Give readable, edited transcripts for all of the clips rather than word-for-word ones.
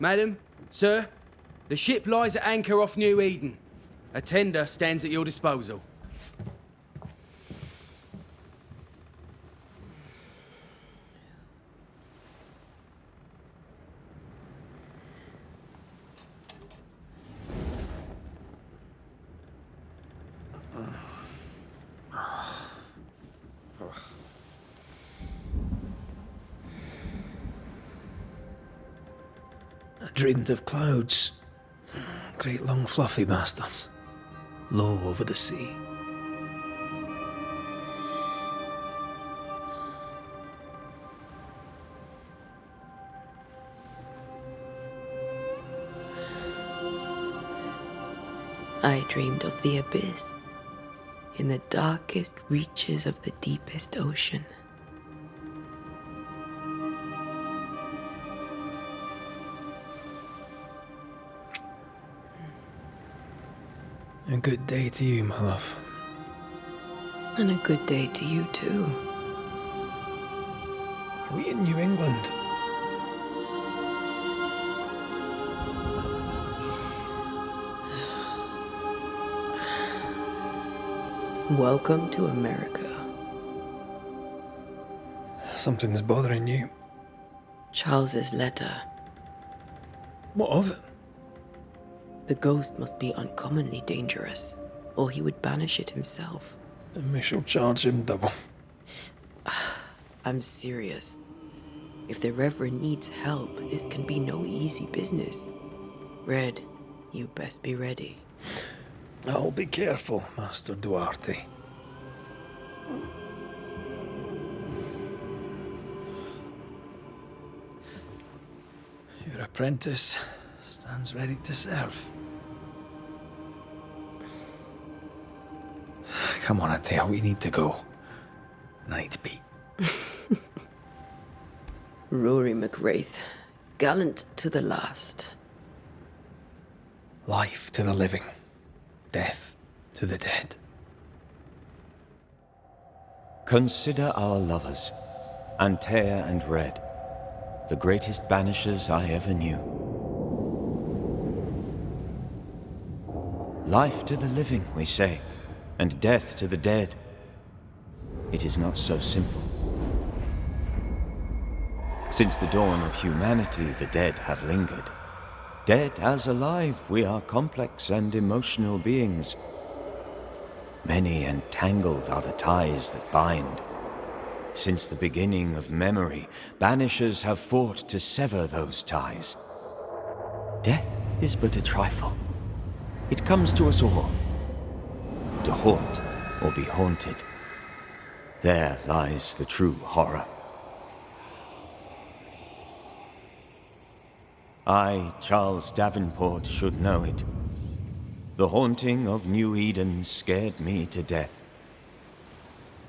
Madam, sir, the ship lies at anchor off New Eden. A tender stands at your disposal. I dreamed of clouds. Great long fluffy bastards. Low over the sea. I dreamed of the abyss, in the darkest reaches of the deepest ocean. A good day to you, my love. And a good day to you, too. Are we in New England? Welcome to America. Something's bothering you. Charles's letter. What of it? The ghost must be uncommonly dangerous, or he would banish it himself. And we shall charge him double. I'm serious. If the Reverend needs help, this can be no easy business. Red, you best be ready. I'll be careful, Master Duarte. Your apprentice stands ready to serve. Come on, Atea, we need to go. I need to be. Rory McWraith, gallant to the last. Life to the living, death to the dead. Consider our lovers, Antea and Red, the greatest banishers I ever knew. Life to the living, we say, and death to the dead. It is not so simple. Since the dawn of humanity, the dead have lingered. Dead as alive, we are complex and emotional beings. Many and tangled are the ties that bind. Since the beginning of memory, banishers have fought to sever those ties. Death is but a trifle. It comes to us all. To haunt or be haunted. There lies the true horror. I, Charles Davenport, should know it. The haunting of New Eden scared me to death.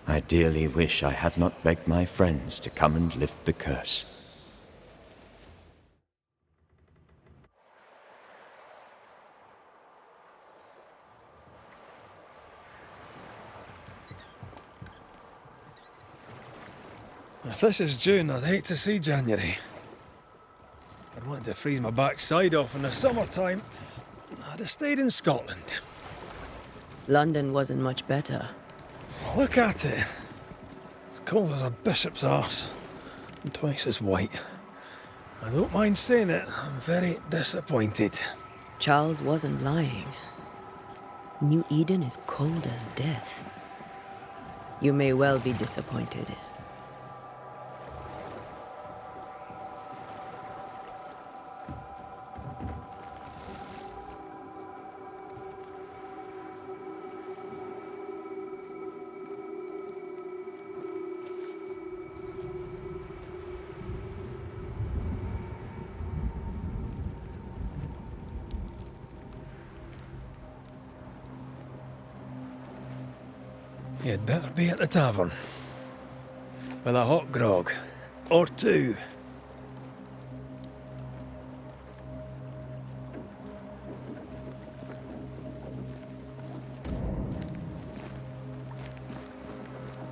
I dearly wish I had not begged my friends to come and lift the curse. If this is June, I'd hate to see January. I'd want to freeze my backside off in the summertime. I'd have stayed in Scotland. London wasn't much better. Look at it. As cold as a bishop's arse. And twice as white. I don't mind saying it, I'm very disappointed. Charles wasn't lying. New Eden is cold as death. You may well be disappointed. You'd better be at the tavern. With a hot grog. Or two.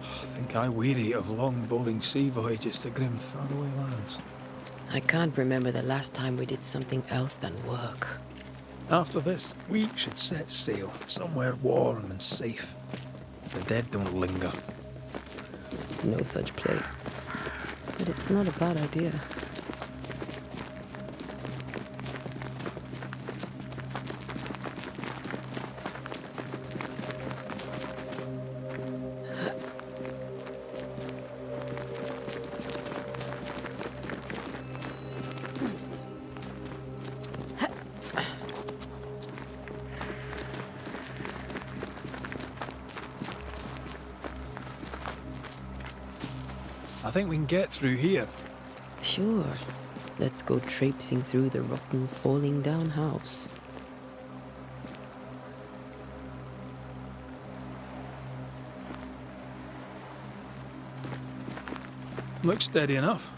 I think I weary of long, boring sea voyages to grim, faraway lands. I can't remember the last time we did something else than work. After this, we should set sail somewhere warm and safe. The dead don't linger. No such place. But it's not a bad idea. I think we can get through here. Sure. Let's go traipsing through the rotten, falling down house. Looks steady enough.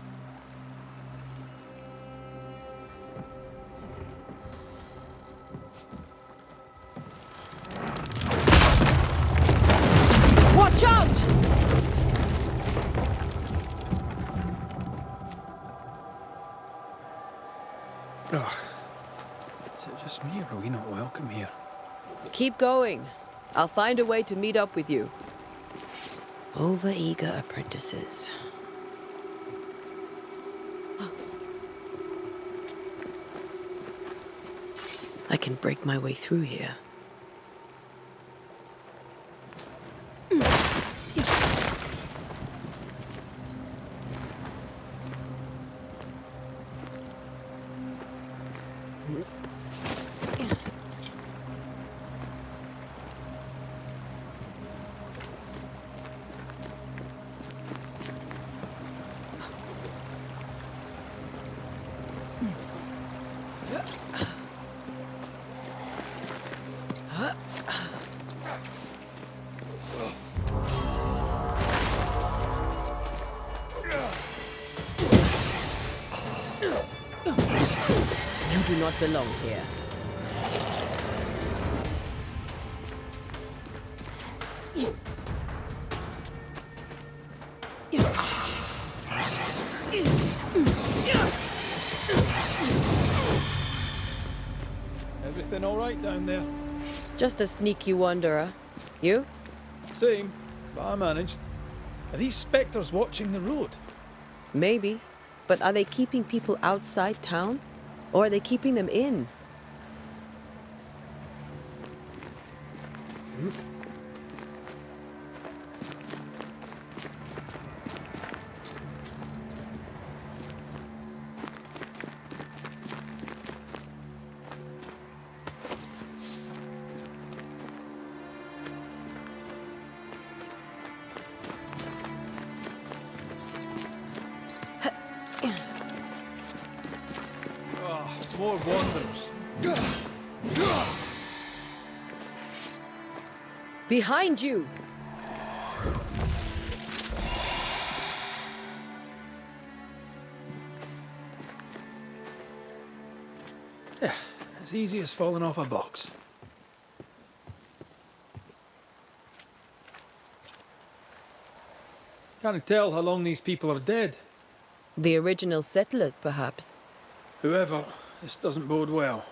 Watch out! Ugh. Is it just me, or are we not welcome here? Keep going. I'll find a way to meet up with you. Over-eager apprentices. I can break my way through here. You do not belong here. Everything all right down there? Just a sneaky wanderer. You? Same, but I managed. Are these spectres watching the road? Maybe. But are they keeping people outside town? Or are they keeping them in? More wanderers. Behind you! Yeah, as easy as falling off a box. Can't tell how long these people are dead. The original settlers, perhaps. Whoever, this doesn't bode well.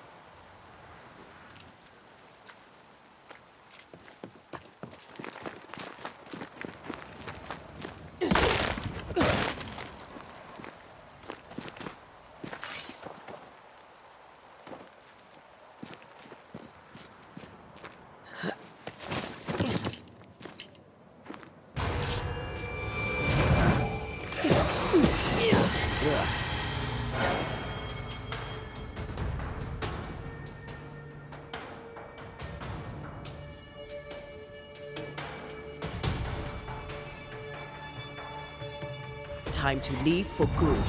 Time to leave for good.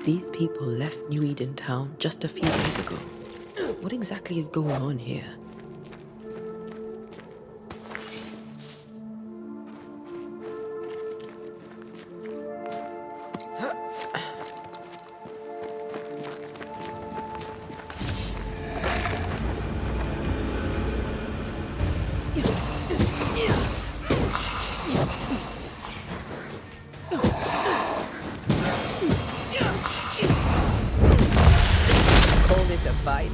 These people left New Eden Town just a few days ago. What exactly is going on here? Call this a fight?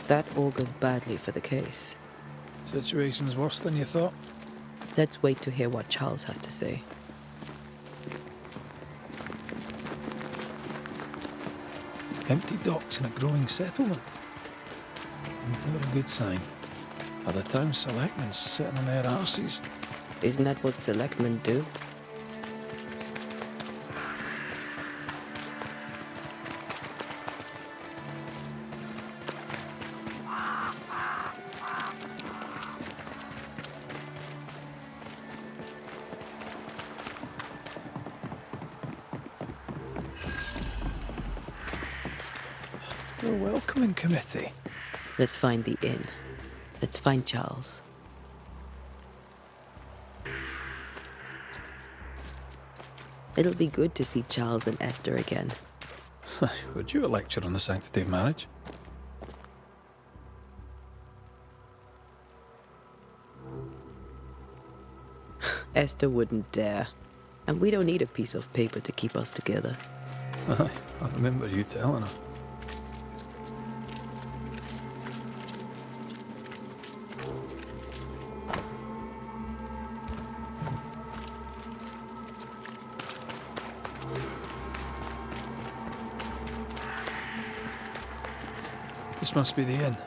That augurs badly for the case. Situation's worse than you thought. Let's wait to hear what Charles has to say. Empty docks in a growing settlement. Never a good sign. Are the town selectmen sitting on their arses? Isn't that what selectmen do? A welcoming committee. Let's find the inn. Let's find Charles. It'll be good to see Charles and Esther again. Would you a lecture on the sanctity of marriage? Esther wouldn't dare. And we don't need a piece of paper to keep us together. I remember you telling her. This must be the inn.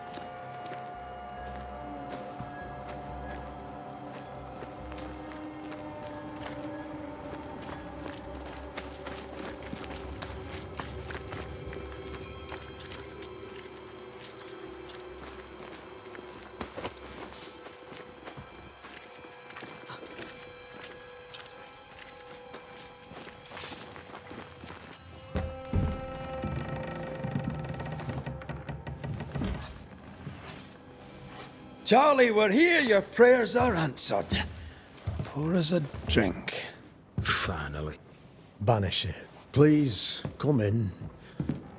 Charlie, we're here. Your prayers are answered. Pour us a drink. Finally. Banisher, please come in.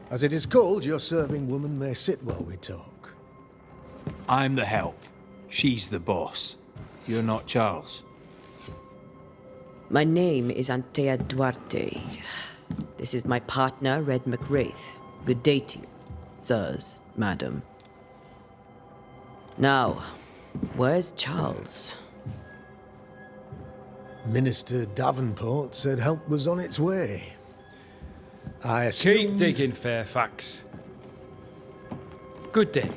As it is cold, your serving woman may sit while we talk. I'm the help. She's the boss. You're not Charles. My name is Antea Duarte. This is my partner, Red McWraith. Good day to you, sirs, madam. Now, where's Charles? Minister Davenport said help was on its way. I Keep assumed... digging, Fairfax. Good day.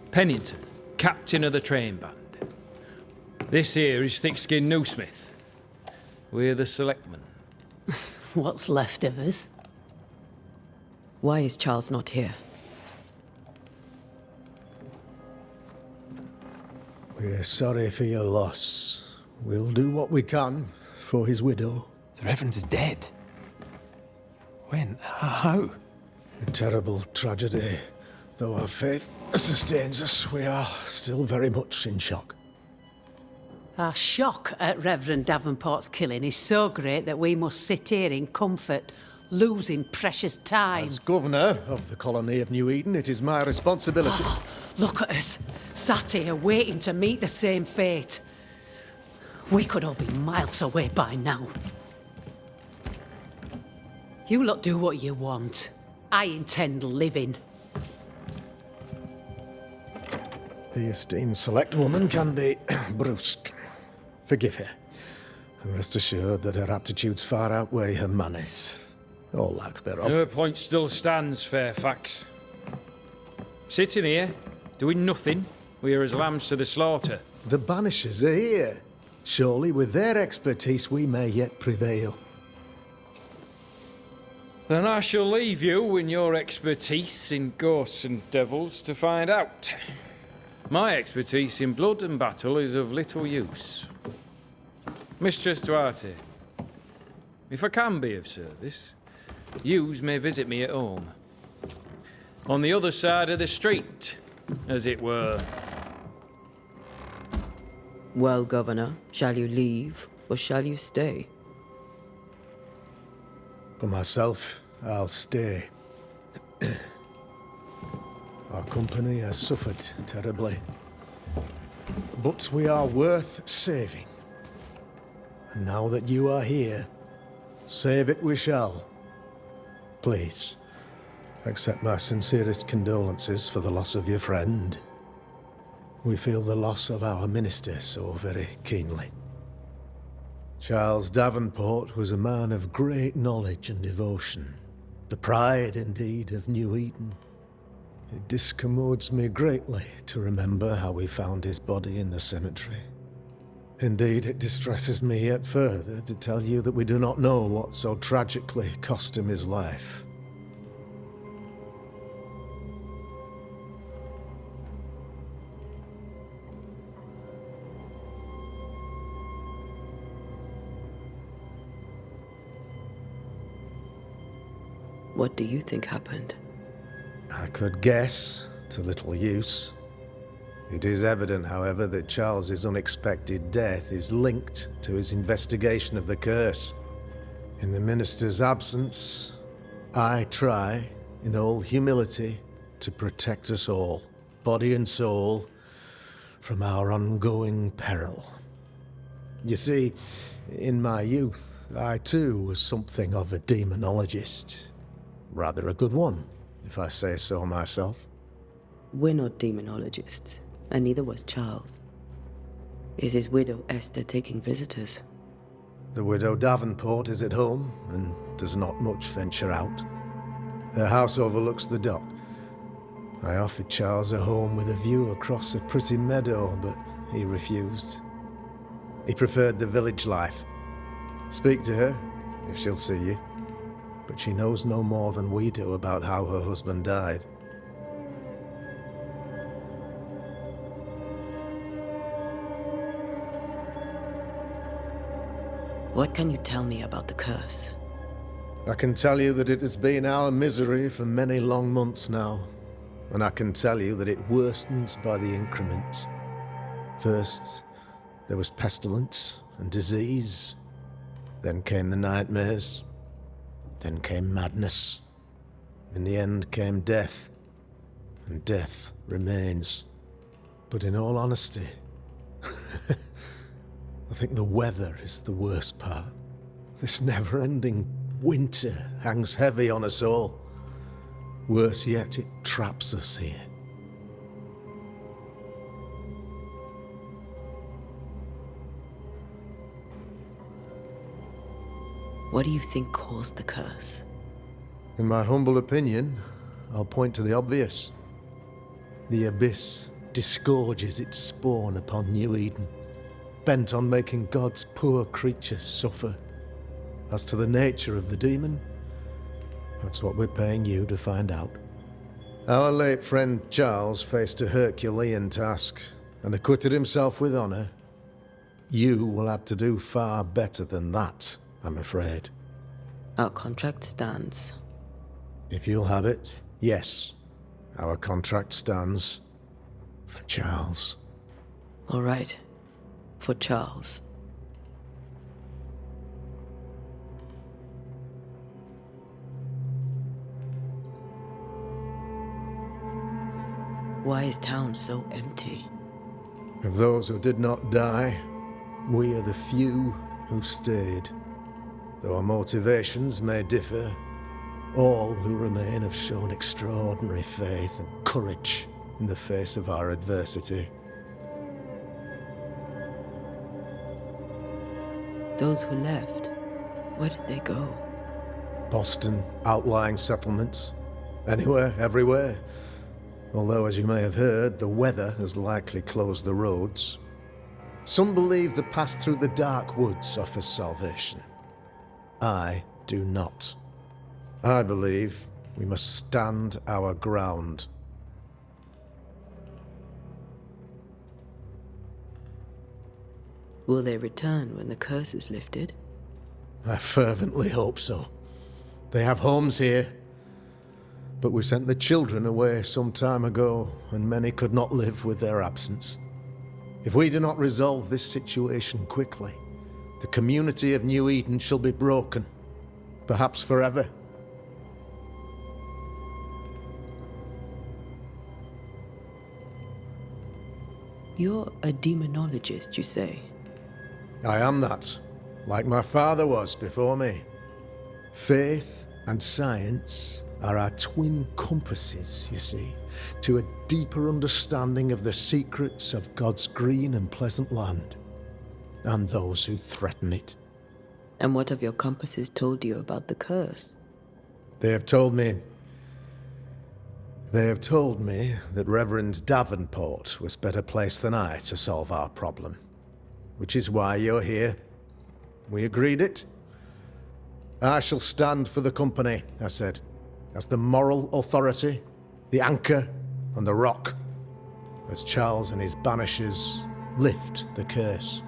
Pennington, captain of the train band. This here is Thick-Skinned Newsmith. We're the selectmen. What's left of us? Why is Charles not here? We're sorry for your loss. We'll do what we can for his widow. The Reverend is dead. When? How? A terrible tragedy. Though our faith sustains us, we are still very much in shock. Our shock at Reverend Davenport's killing is so great that we must sit here in comfort, losing precious time. As governor of the colony of New Eden, it is my responsibility... Look at us, sat here waiting to meet the same fate. We could all be miles away by now. You lot do what you want. I intend living. The esteemed select woman can be brusque. Forgive her. And rest assured that her aptitudes far outweigh her manners. Or lack thereof. Her point still stands, Fairfax. Sitting here, doing nothing, we are as lambs to the slaughter. The Banishers are here. Surely with their expertise we may yet prevail. Then I shall leave you in your expertise in ghosts and devils to find out. My expertise in blood and battle is of little use. Mistress Duarte, if I can be of service, yous may visit me at home. On the other side of the street, as it were. Well, Governor, shall you leave or shall you stay? For myself, I'll stay. Our company has suffered terribly. But we are worth saving. And now that you are here, save it we shall. Please, accept my sincerest condolences for the loss of your friend. We feel the loss of our minister so very keenly. Charles Davenport was a man of great knowledge and devotion. The pride, indeed, of New Eden. It discommodes me greatly to remember how we found his body in the cemetery. Indeed, it distresses me yet further to tell you that we do not know what so tragically cost him his life. What do you think happened? I could guess, to little use. It is evident, however, that Charles's unexpected death is linked to his investigation of the curse. In the minister's absence, I try, in all humility, to protect us all, body and soul, from our ongoing peril. You see, in my youth, I too was something of a demonologist. Rather a good one, if I say so myself. We're not demonologists, and neither was Charles. Is his widow Esther taking visitors? The widow Davenport is at home, and does not much venture out. Her house overlooks the dock. I offered Charles a home with a view across a pretty meadow, but he refused. He preferred the village life. Speak to her, if she'll see you. But she knows no more than we do about how her husband died. What can you tell me about the curse? I can tell you that it has been our misery for many long months now. And I can tell you that it worsens by the increment. First, there was pestilence and disease. Then came the nightmares. Then came madness. In the end came death. And death remains. But in all honesty, I think the weather is the worst part. This never-ending winter hangs heavy on us all. Worse yet, it traps us here. What do you think caused the curse? In my humble opinion, I'll point to the obvious. The abyss disgorges its spawn upon New Eden, bent on making God's poor creatures suffer. As to the nature of the demon, that's what we're paying you to find out. Our late friend Charles faced a Herculean task and acquitted himself with honor. You will have to do far better than that, I'm afraid. Our contract stands. If you'll have it, yes. Our contract stands for Charles. All right. For Charles. Why is town so empty? Of those who did not die, we are the few who stayed. Though our motivations may differ, all who remain have shown extraordinary faith and courage in the face of our adversity. Those who left, where did they go? Boston, outlying settlements. Anywhere, everywhere. Although, as you may have heard, the weather has likely closed the roads. Some believe the path through the dark woods offers salvation. I do not. I believe we must stand our ground. Will they return when the curse is lifted? I fervently hope so. They have homes here, but we sent the children away some time ago, and many could not live with their absence. If we do not resolve this situation quickly, the community of New Eden shall be broken, perhaps forever. You're a demonologist, you say? I am that, like my father was before me. Faith and science are our twin compasses, you see, to a deeper understanding of the secrets of God's green and pleasant land, and those who threaten it. And what have your compasses told you about the curse? They have told me that Reverend Davenport was better placed than I to solve our problem. Which is why you're here. We agreed it. I shall stand for the company, I said, as the moral authority, the anchor, and the rock, as Charles and his Banishers lift the curse.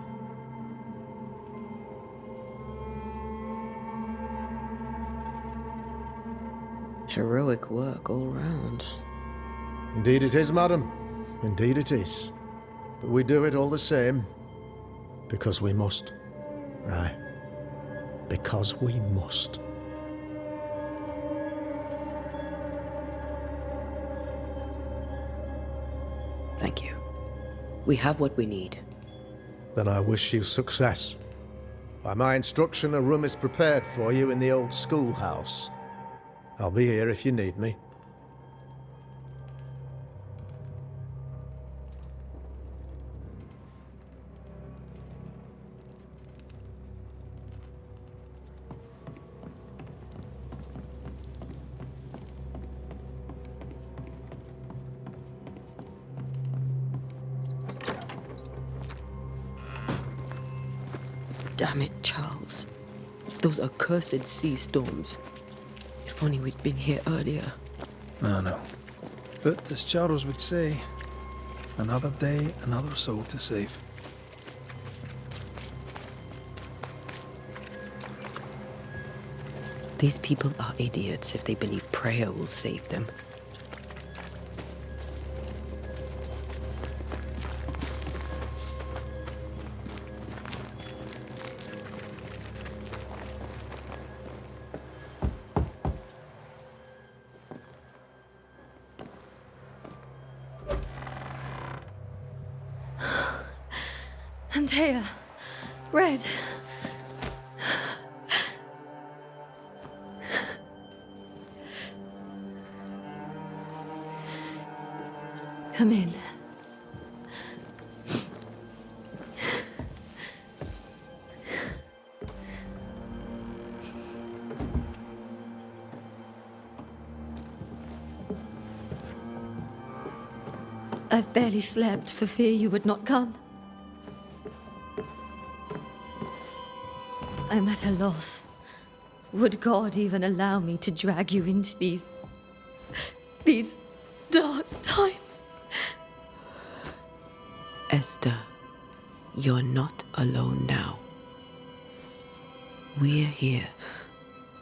Heroic work all round. Indeed it is, madam. Indeed it is. But we do it all the same. Because we must. Aye. Because we must. Thank you. We have what we need. Then I wish you success. By my instruction, a room is prepared for you in the old schoolhouse. I'll be here if you need me. Damn it, Charles. Those accursed sea storms. If only we'd been here earlier. No. But as Charles would say, another day, another soul to save. These people are idiots if they believe prayer will save them. Antea, Red. Come in. I've barely slept for fear you would not come. I'm at a loss. Would God even allow me to drag you into these dark times? Esther, you're not alone now. We're here.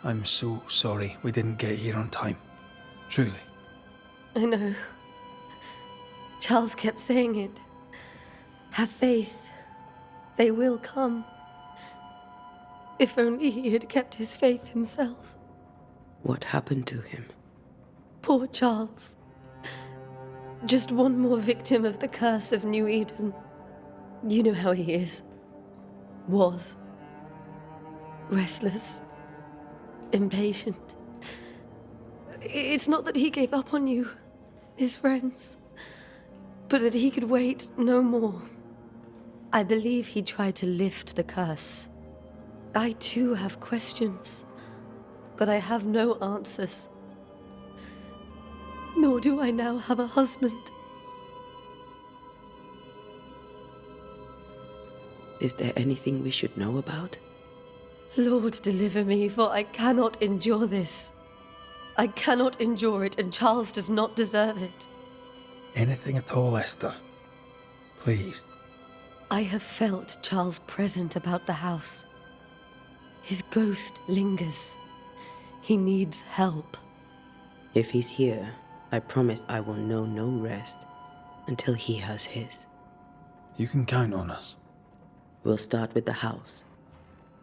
I'm so sorry we didn't get here on time. Truly. I know. Charles kept saying it. Have faith. They will come. If only he had kept his faith himself. What happened to him? Poor Charles. Just one more victim of the curse of New Eden. You know how he is. Was. Restless. Impatient. It's not that he gave up on you, his friends, but that he could wait no more. I believe he tried to lift the curse. I too have questions, but I have no answers. Nor do I now have a husband. Is there anything we should know about? Lord, deliver me, for I cannot endure this. I cannot endure it, and Charles does not deserve it. Anything at all, Esther. Please. I have felt Charles present about the house. His ghost lingers. He needs help. If he's here, I promise I will know no rest until he has his. You can count on us. We'll start with the house.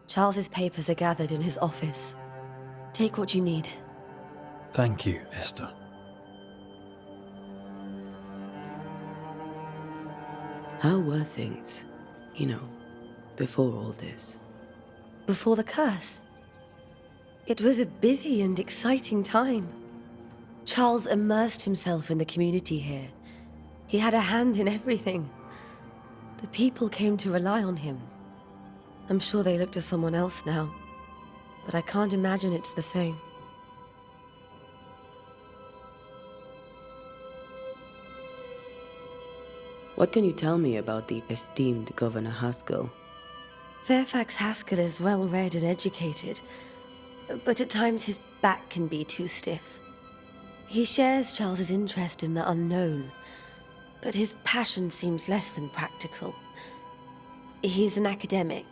Charles's papers are gathered in his office. Take what you need. Thank you, Esther. How were things, before all this? Before the curse. It was a busy and exciting time. Charles immersed himself in the community here. He had a hand in everything. The people came to rely on him. I'm sure they look to someone else now, but I can't imagine it's the same. What can you tell me about the esteemed Governor Haskell? Fairfax Haskell is well-read and educated, but at times his back can be too stiff. He shares Charles's interest in the unknown, but his passion seems less than practical. He's an academic.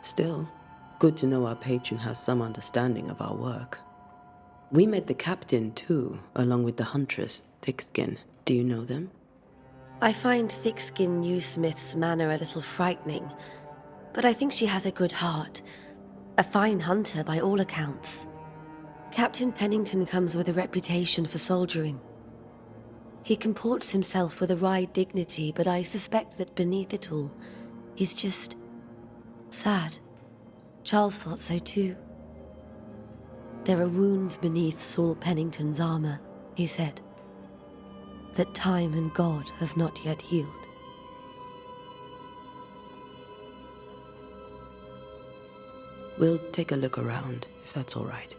Still, good to know our patron has some understanding of our work. We met the captain, too, along with the huntress, Thickskin. Do you know them? I find Thickskin Newsmith's manner a little frightening, but I think she has a good heart. A fine hunter by all accounts. Captain Pennington comes with a reputation for soldiering. He comports himself with a wry dignity, but I suspect that beneath it all, he's just sad. Charles thought so too. There are wounds beneath Saul Pennington's armor, he said, that time and God have not yet healed. We'll take a look around, if that's all right.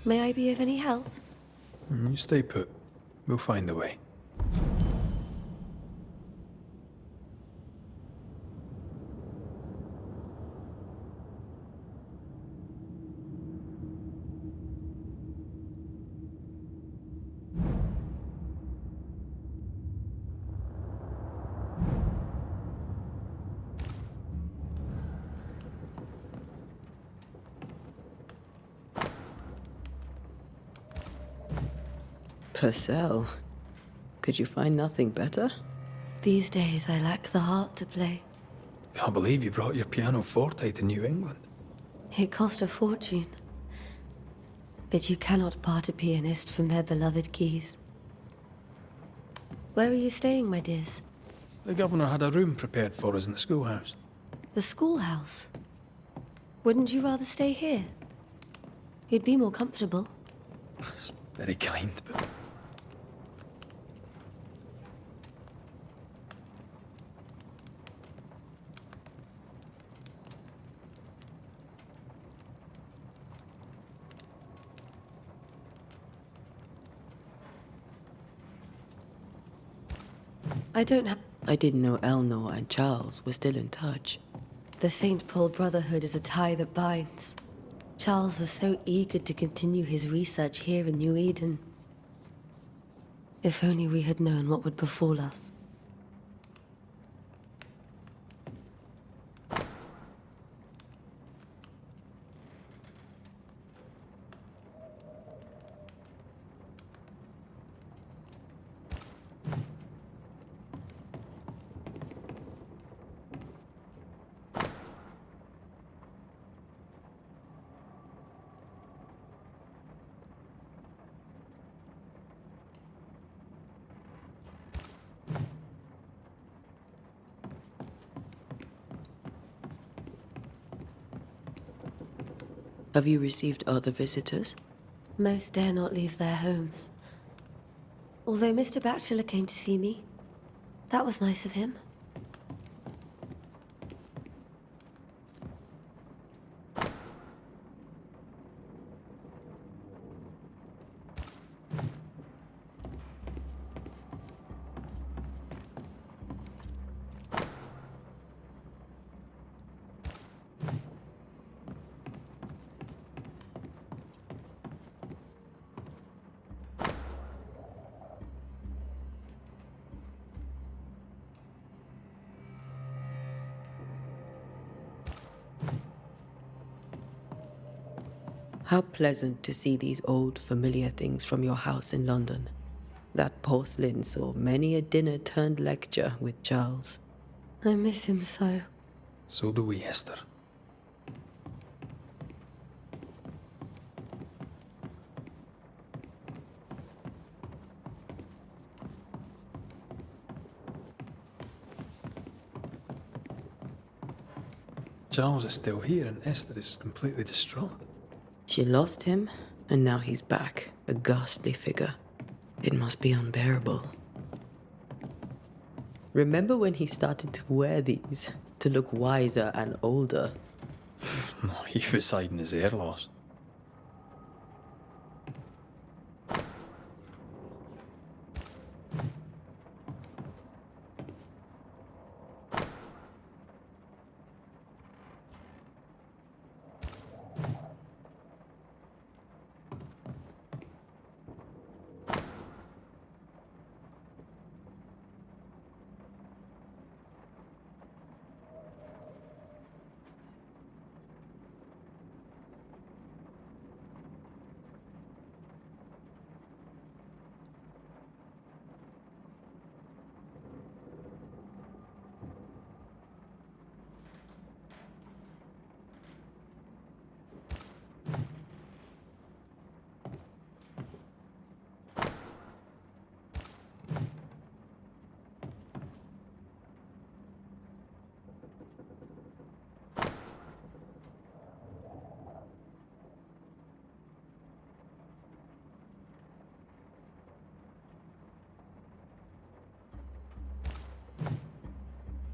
May I be of any help? You stay put. We'll find the way. Purcell, could you find nothing better? These days I lack the heart to play. Can't believe you brought your pianoforte to New England. It cost a fortune. But you cannot part a pianist from their beloved keys. Where are you staying, my dears? The governor had a room prepared for us in the schoolhouse. The schoolhouse? Wouldn't you rather stay here? You'd be more comfortable. It's very kind, but... I didn't know Eleanor and Charles were still in touch. The St. Paul Brotherhood is a tie that binds. Charles was so eager to continue his research here in New Eden. If only we had known what would befall us. Have you received other visitors? Most dare not leave their homes. Although Mr. Bachelor came to see me, that was nice of him. How pleasant to see these old, familiar things from your house in London. That porcelain saw many a dinner turned lecture with Charles. I miss him so. So do we, Esther. Charles is still here and Esther is completely distraught. She lost him, and now he's back, a ghastly figure. It must be unbearable. Remember when he started to wear these, to look wiser and older? No, he was hiding his hair loss.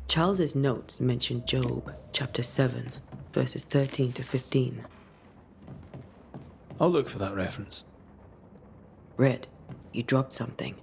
Charles's notes mention Job, chapter 7, verses 13 to 15. I'll look for that reference. Red, you dropped something.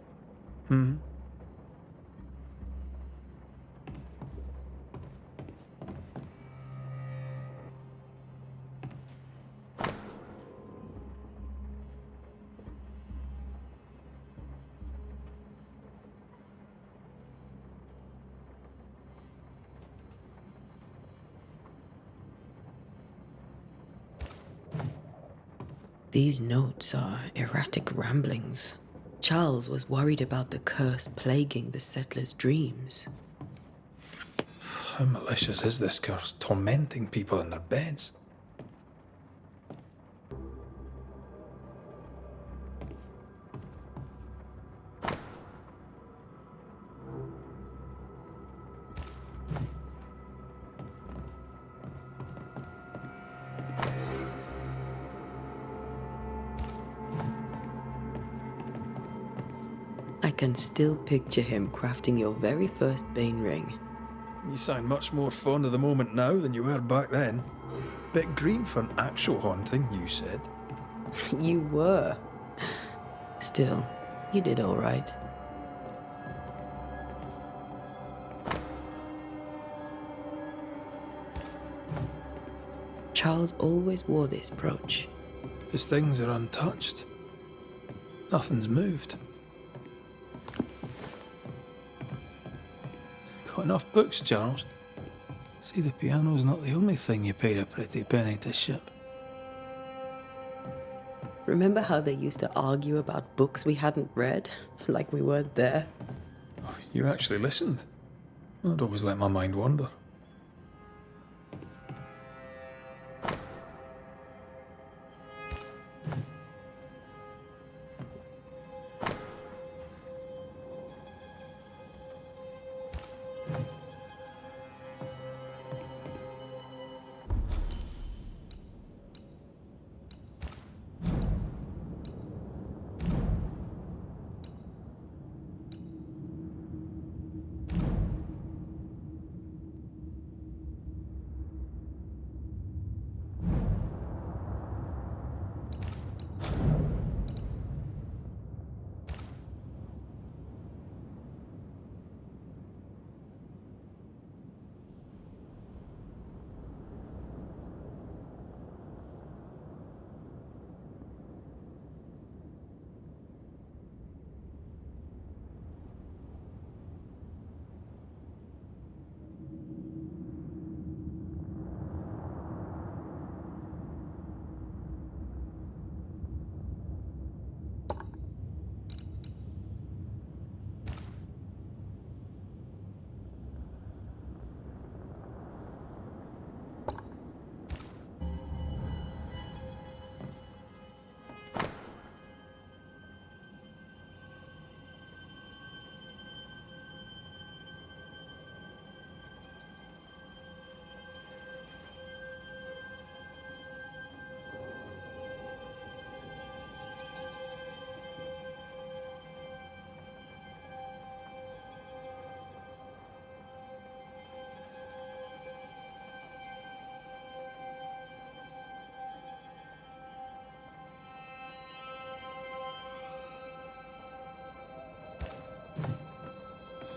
These notes are erratic ramblings. Charles was worried about the curse plaguing the settlers' dreams. How malicious is this curse, tormenting people in their beds? I can still picture him crafting your very first Bane ring. You sound much more fond of the moment now than you were back then. Bit green for an actual haunting, you said. You were. Still, you did all right. Charles always wore this brooch. His things are untouched. Nothing's moved. Got enough books, Charles? See, the piano's not the only thing you paid a pretty penny to ship. Remember how they used to argue about books we hadn't read? Like we weren't there? Oh, you actually listened. I'd always let my mind wander.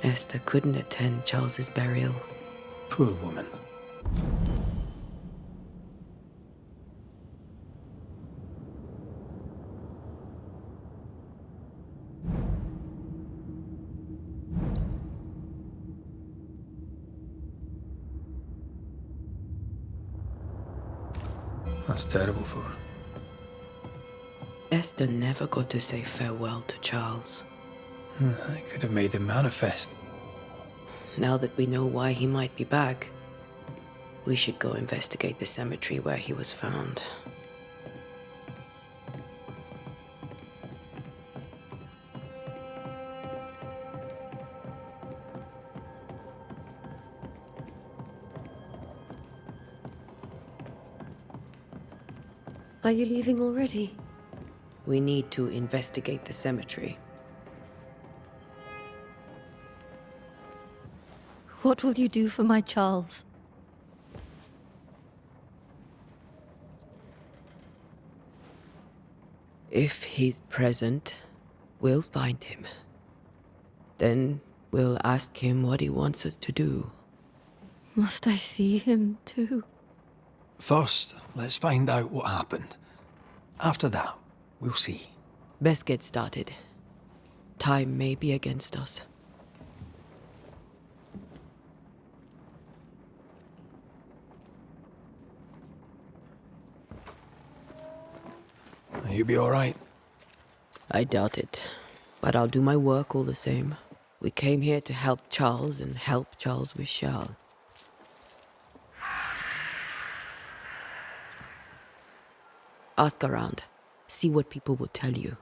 Esther couldn't attend Charles's burial. Poor woman. That's terrible for her. Esther never got to say farewell to Charles. I could have made him manifest. Now that we know why he might be back, we should go investigate the cemetery where he was found. Are you leaving already? We need to investigate the cemetery. What will you do for my Charles? If he's present, we'll find him. Then we'll ask him what he wants us to do. Must I see him too? First, let's find out what happened. After that, we'll see. Best get started. Time may be against us. You be all right? I doubt it, but I'll do my work all the same. We came here to help Charles and help Charles with Charles. Ask around. See what people will tell you.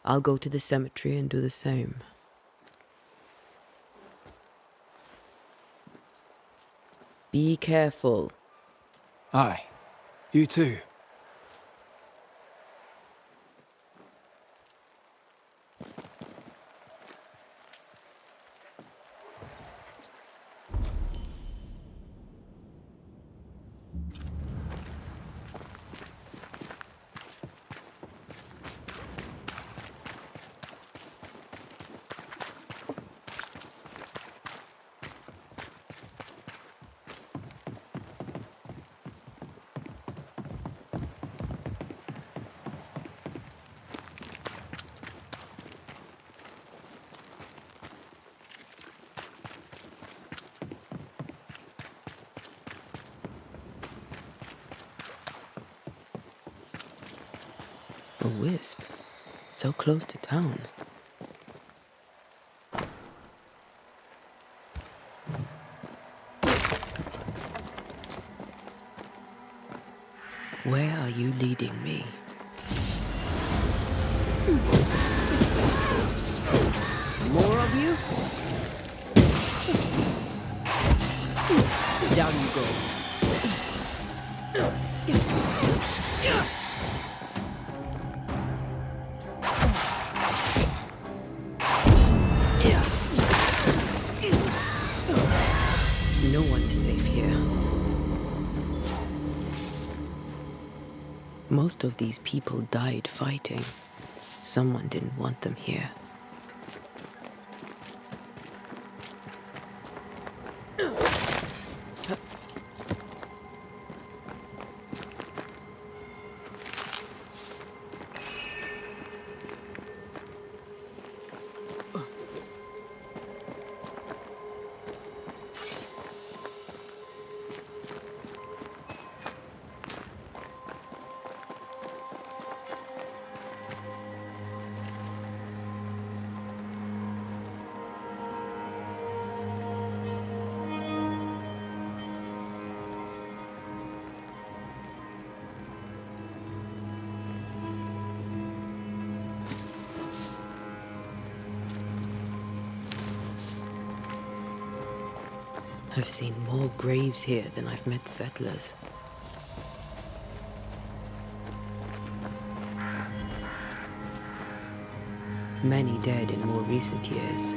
I'll go to the cemetery and do the same. Be careful. Aye. You too. A wisp. So close to town. Where are you leading me? More of you? Down you go. No one is safe here. Most of these people died fighting. Someone didn't want them here. I've seen more graves here than I've met settlers. Many dead in more recent years.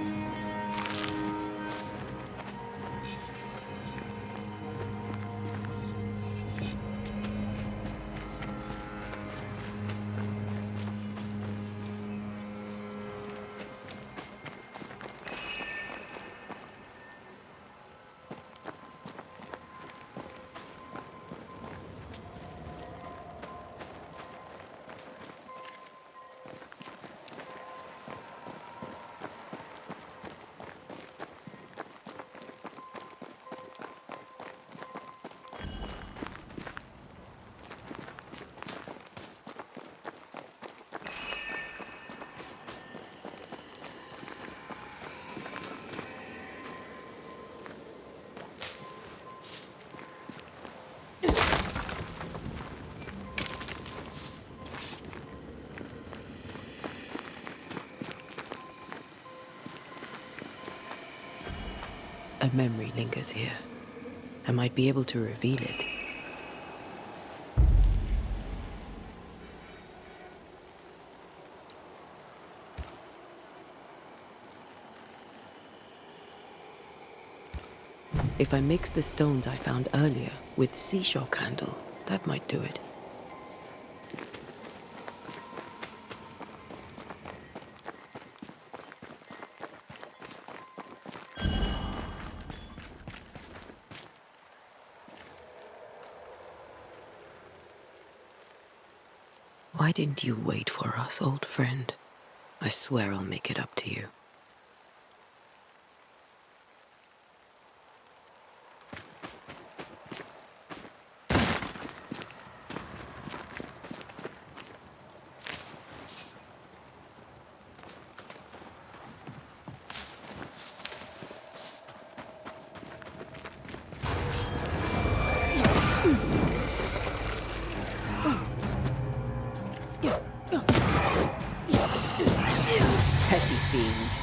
A memory lingers here. I might be able to reveal it. If I mix the stones I found earlier with seashore candle, that might do it. Why didn't you wait for us, old friend? I swear I'll make it up to you. Petty fiend.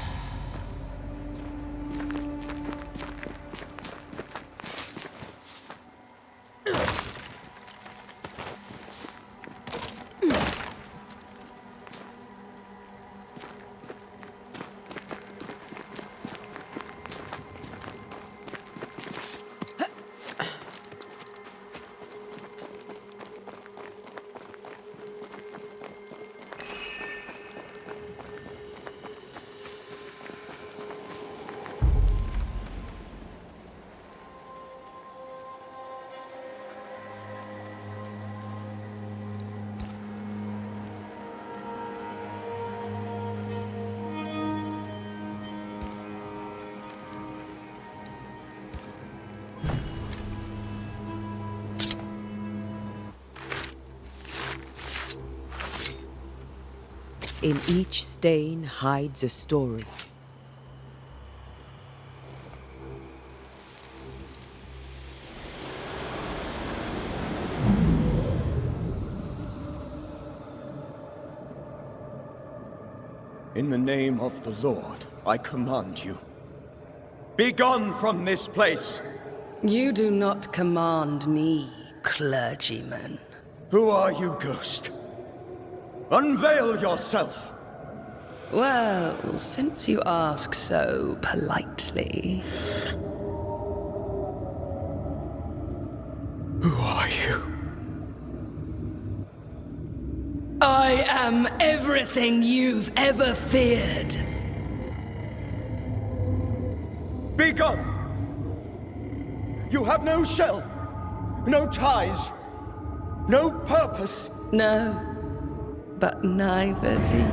In each stain hides a story. In the name of the Lord, I command you. Be gone from this place! You do not command me, clergyman. Who are you, ghost? Unveil yourself! Well, since you ask so politely. Who are you? I am everything you've ever feared. Be gone! You have no shell, no ties, no purpose. No, but neither do you.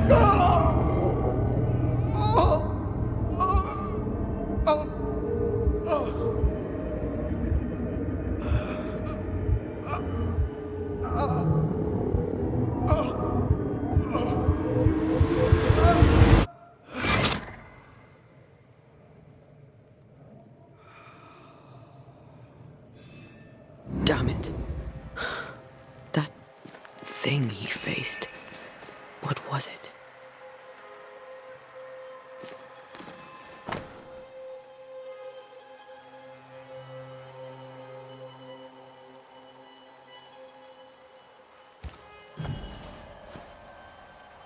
Damn it. That thing he faced. What was it?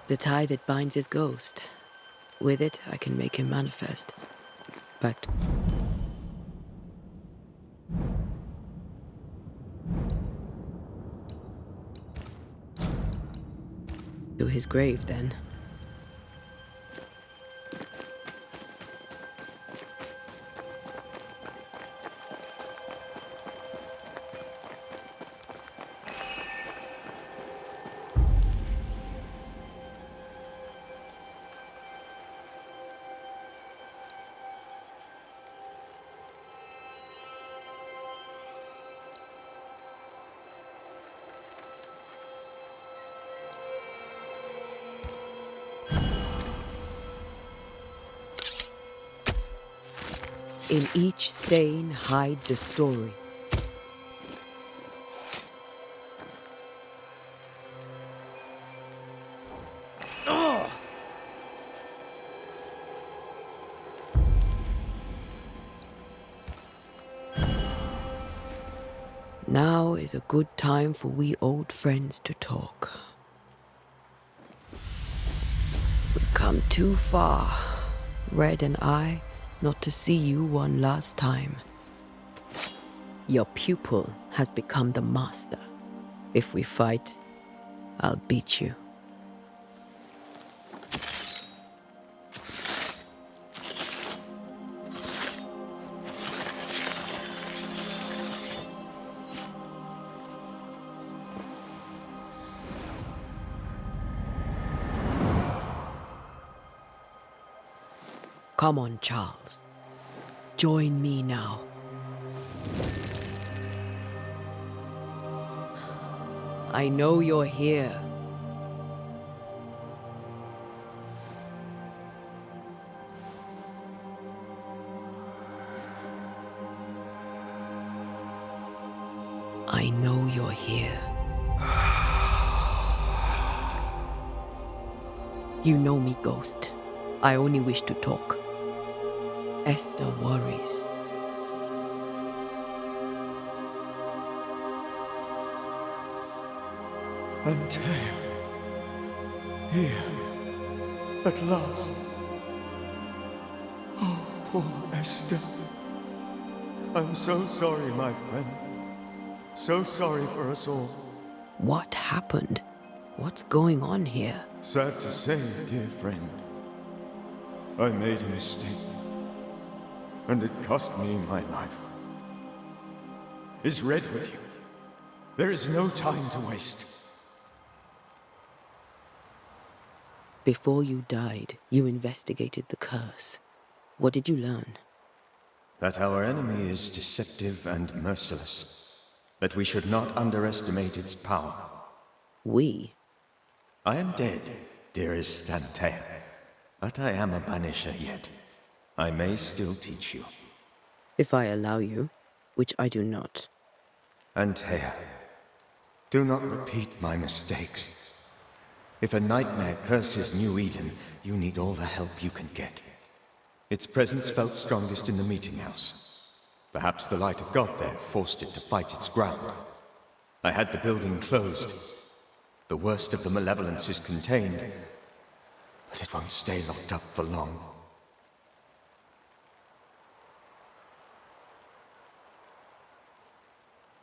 The tie that binds his ghost. With it, I can make him manifest. But to his grave, then. In each stain hides a story. always a good time for we old friends to talk. We've come too far, Red and I, not to see you one last time. Your pupil has become the master. If we fight, I'll beat you. Come on, Charles. Join me now. I know you're here. I know you're here. You know me, Ghost. I only wish to talk. Esther worries. Antea, here, at last. Oh, poor Esther. I'm so sorry, my friend. So sorry for us all. What happened? What's going on here? Sad to say, dear friend, I made a mistake, and it cost me my life. Is Red with you? There is no time to waste. Before you died, you investigated the curse. What did you learn? That our enemy is deceptive and merciless. That we should not underestimate its power. We? I am dead, dearest Antea. But I am a Banisher yet. I may still teach you. If I allow you, which I do not. Antea, do not repeat my mistakes. If a nightmare curses New Eden, you need all the help you can get. Its presence felt strongest in the meeting house. Perhaps the light of God there forced it to fight its ground. I had the building closed. The worst of the malevolence is contained, but it won't stay locked up for long.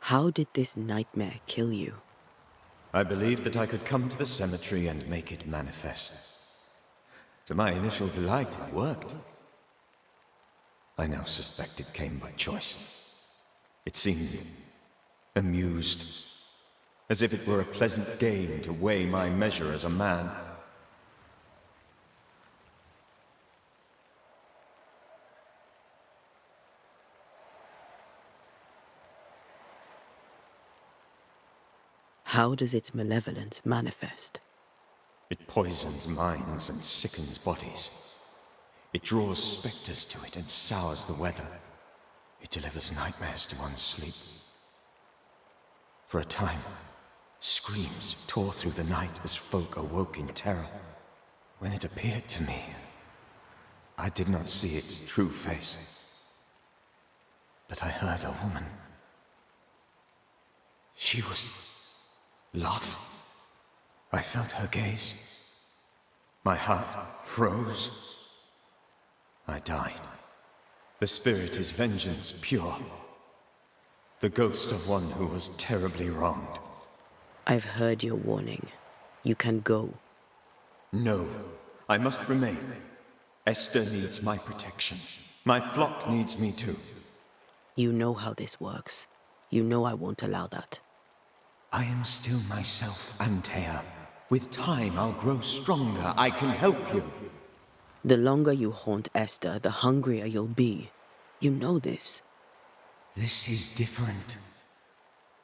How did this nightmare kill you? I believed that I could come to the cemetery and make it manifest. To my initial delight, it worked. I now suspect it came by choice. It seemed amused, as if it were a pleasant game to weigh my measure as a man. How does its malevolence manifest? It poisons minds and sickens bodies. It draws specters to it and sours the weather. It delivers nightmares to one's sleep. For a time, screams tore through the night as folk awoke in terror. When it appeared to me, I did not see its true face. But I heard a woman. She was love. I felt her gaze. My heart froze. I died. The spirit is vengeance pure. The ghost of one who was terribly wronged. I've heard your warning. You can go. No, I must remain. Esther needs my protection. My flock needs me too. You know how this works. You know I won't allow that. I am still myself, Antea. With time, I'll grow stronger. I can help you. The longer you haunt Esther, the hungrier you'll be. You know this. This is different.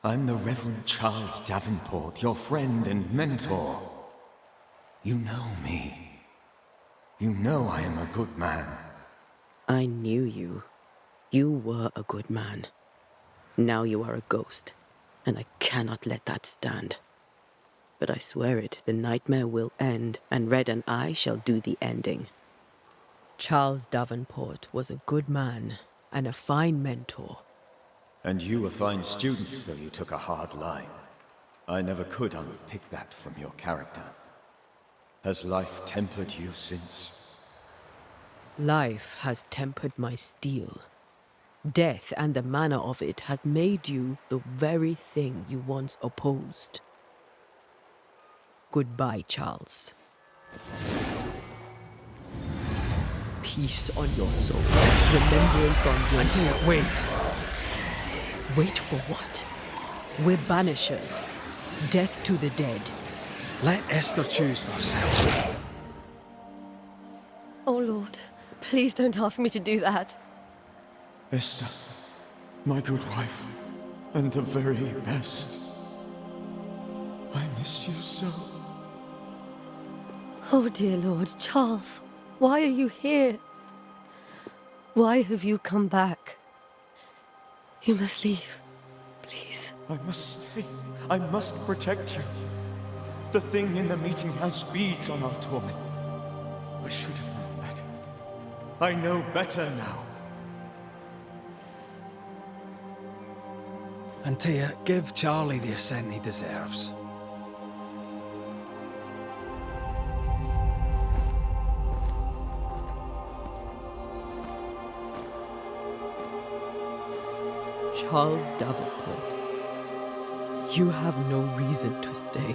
I'm the Reverend Charles Davenport, your friend and mentor. You know me. You know I am a good man. I knew you. You were a good man. Now you are a ghost, and I cannot let that stand. But I swear it, the nightmare will end, and Red and I shall do the ending. Charles Davenport was a good man and a fine mentor. And you a fine student, though you took a hard line. I never could unpick that from your character. Has life tempered you since? Life has tempered my steel. Death and the manner of it has made you the very thing you once opposed. Goodbye, Charles. Peace on your soul. Remembrance on your... Antea, wait! Wait for what? We're banishers. Death to the dead. Let Esther choose for herself. Oh, Lord, please don't ask me to do that. Esther, my good wife, and the very best. I miss you so. Oh, dear Lord, Charles, why are you here? Why have you come back? You must leave, please. I must stay. I must protect you. The thing in the meeting house feeds on our torment. I should have known better. I know better now. Antea, give Charlie the ascent he deserves. Charles Davenport, you have no reason to stay.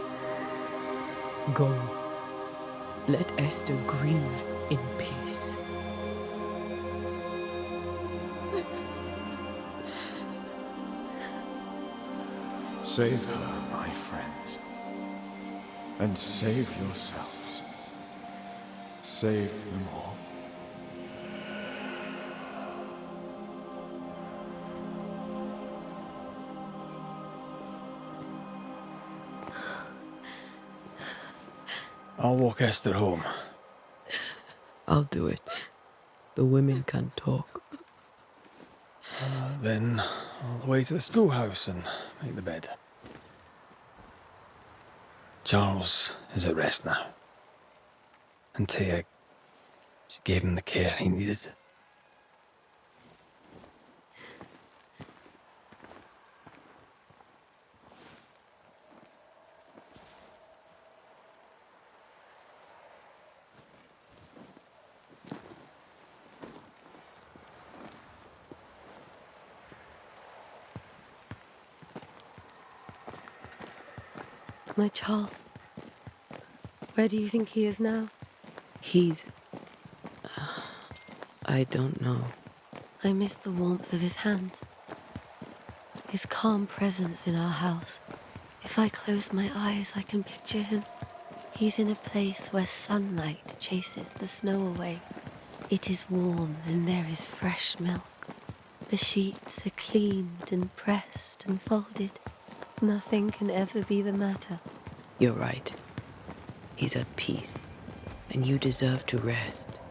Go. Let Esther grieve in peace. Save her, my friends. And save yourselves. Save them all. I'll walk Esther home. I'll do it. The women can talk. Then all the way to the schoolhouse and make the bed. Charles is at rest now. Antea, she gave him the care he needed. My Charles, where do you think he is now? He's... I don't know. I miss the warmth of his hands. His calm presence in our house. If I close my eyes, I can picture him. He's in a place where sunlight chases the snow away. It is warm and there is fresh milk. The sheets are cleaned and pressed and folded. Nothing can ever be the matter. You're right. He's at peace, and you deserve to rest.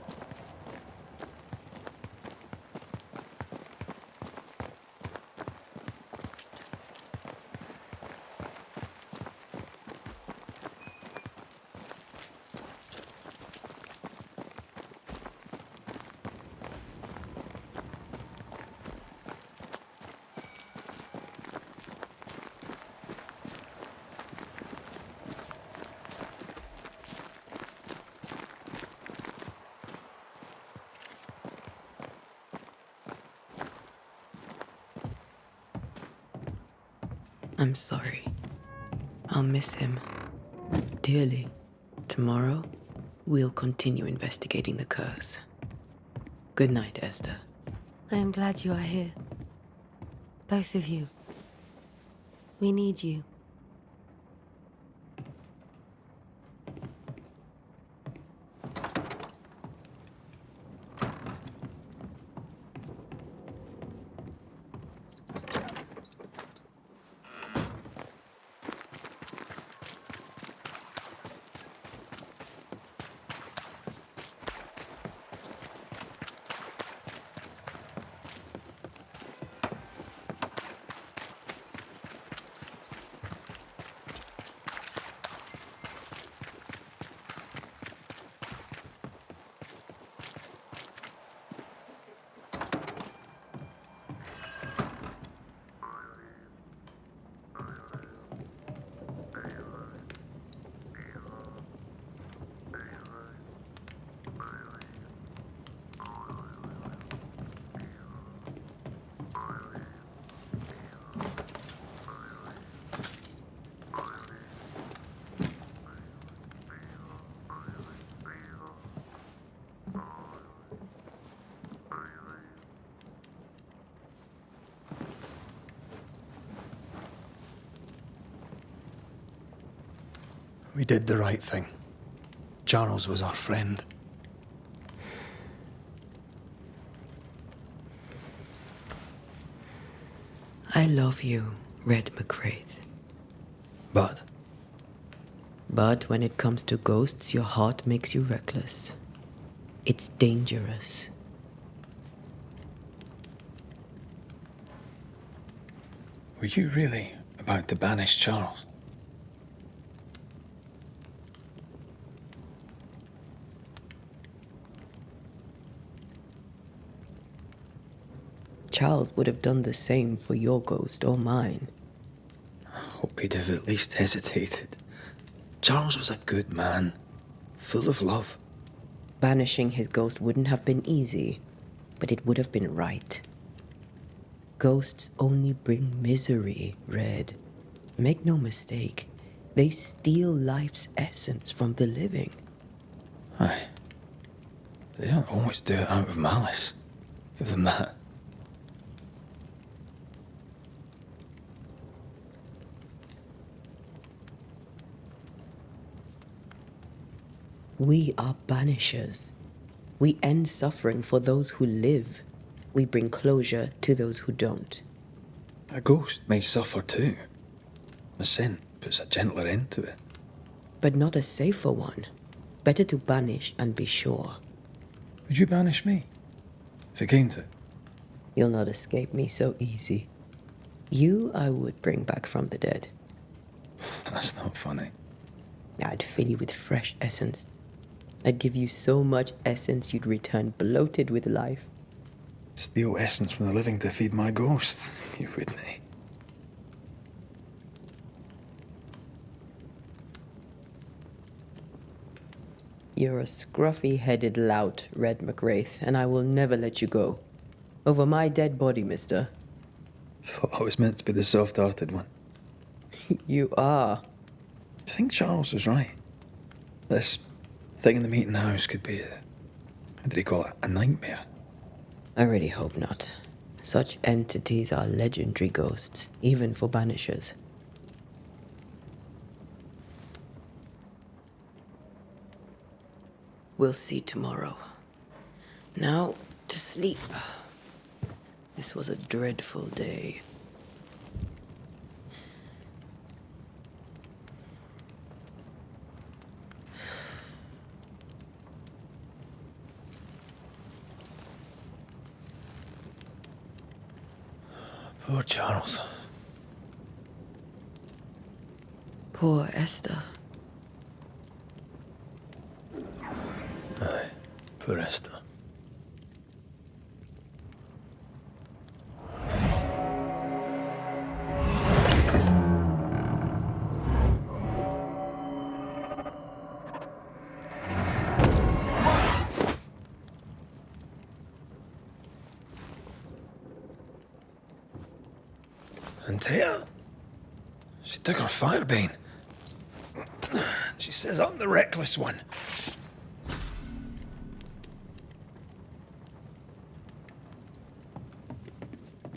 I'm sorry. I'll miss him dearly. Tomorrow, we'll continue investigating the curse. Good night, Esther. I am glad you are here. Both of you. We need you. We did the right thing. Charles was our friend. I love you, Red McWraith. But But when it comes to ghosts, your heart makes you reckless. It's dangerous. were you really about to banish Charles? Charles would have done the same for your ghost or mine. I hope he'd have at least hesitated. Charles was a good man, full of love. Banishing his ghost wouldn't have been easy, but it would have been right. Ghosts only bring misery, Red. Make no mistake, they steal life's essence from the living. Aye. They don't always do it out of malice. Give them that. We are banishers. We end suffering for those who live. We bring closure to those who don't. A ghost may suffer too. A sin puts a gentler end to it. But not a safer one. Better to banish and be sure. Would you banish me? If it came to it? You'll not escape me so easy. You I would bring back from the dead. That's not funny. I'd fill you with fresh essence. I'd give you so much essence you'd return bloated with life. Steal essence from the living to feed my ghost. You wouldn't, eh? You're a scruffy-headed lout, Red McWraith, and I will never let you go. Over my dead body, mister. Thought I was meant to be the soft-hearted one. You are. I think Charles was right. This thing in the meeting house could be how did he call it? A nightmare. I really hope not. Such entities are legendary ghosts, even for banishers. We'll see tomorrow. Now, to sleep. This was a dreadful day. Poor Charles. Poor Esther. Aye, poor Esther. And Tia, she took her firebane. She says I'm the reckless one.